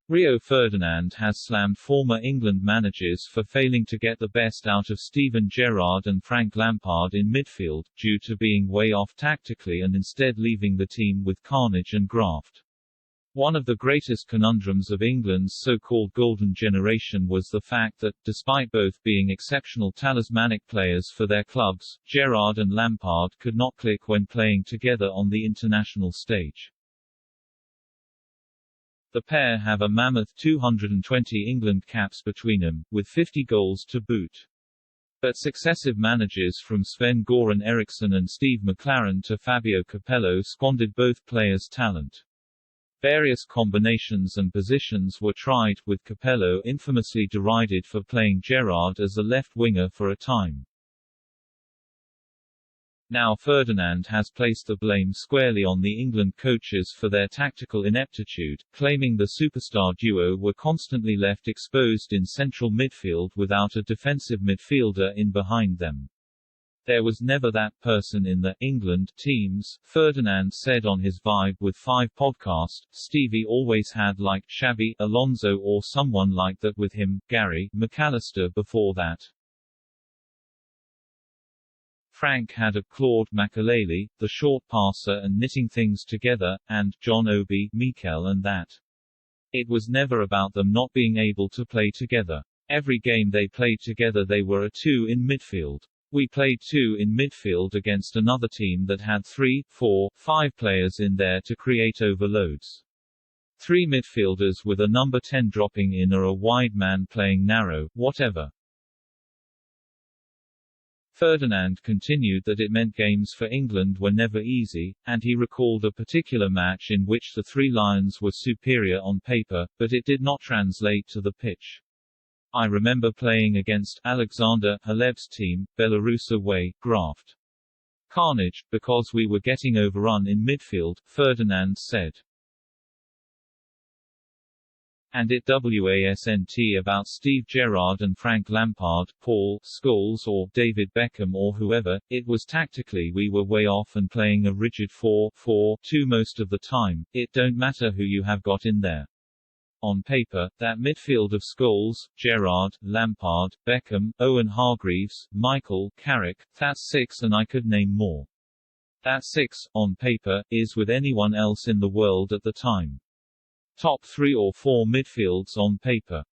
Rio Ferdinand has slammed former England managers for failing to get the best out of Steven Gerrard and Frank Lampard in midfield, due to being way off tactically and instead leaving the team with carnage and graft. One of the greatest conundrums of England's so-called golden generation was the fact that, despite both being exceptional talismanic players for their clubs, Gerrard and Lampard could not click when playing together on the international stage. The pair have a mammoth 220 England caps between them, with 50 goals to boot. But successive managers from Sven-Göran Eriksson and Steve McClaren to Fabio Capello squandered both players' talent. Various combinations and positions were tried, with Capello infamously derided for playing Gerrard as a left winger for a time. Now Ferdinand has placed the blame squarely on the England coaches for their tactical ineptitude, claiming the superstar duo were constantly left exposed in central midfield without a defensive midfielder in behind them. There was never that person in the England teams, Ferdinand said on his Vibe with 5 podcast. Stevie always had like Xavi, Alonso or someone like that with him, Gary, McAllister before that. Frank had a Claude Makelele, the short passer and knitting things together, and John Obi, Mikel and that. It was never about them not being able to play together. Every game they played together they were a 2 in midfield. We played 2 in midfield against another team that had 3, 4, 5 players in there to create overloads. 3 midfielders with a number 10 dropping in or a wide man playing narrow, whatever. Ferdinand continued that it meant games for England were never easy, and he recalled a particular match in which the Three Lions were superior on paper, but it did not translate to the pitch. I remember playing against Alexander Halev's team, Belarus away, graft. Carnage, because we were getting overrun in midfield, Ferdinand said. And it wasn't about Steve Gerrard and Frank Lampard, Paul Scholes or David Beckham or whoever, it was tactically we were way off and playing a rigid 4-4-2 most of the time. It don't matter who you have got in there. On paper, that midfield of Scholes, Gerrard, Lampard, Beckham, Owen Hargreaves, Michael, Carrick, that's 6 and I could name more. That 6, on paper, is with anyone else in the world at the time. Top 3 or 4 midfields on paper.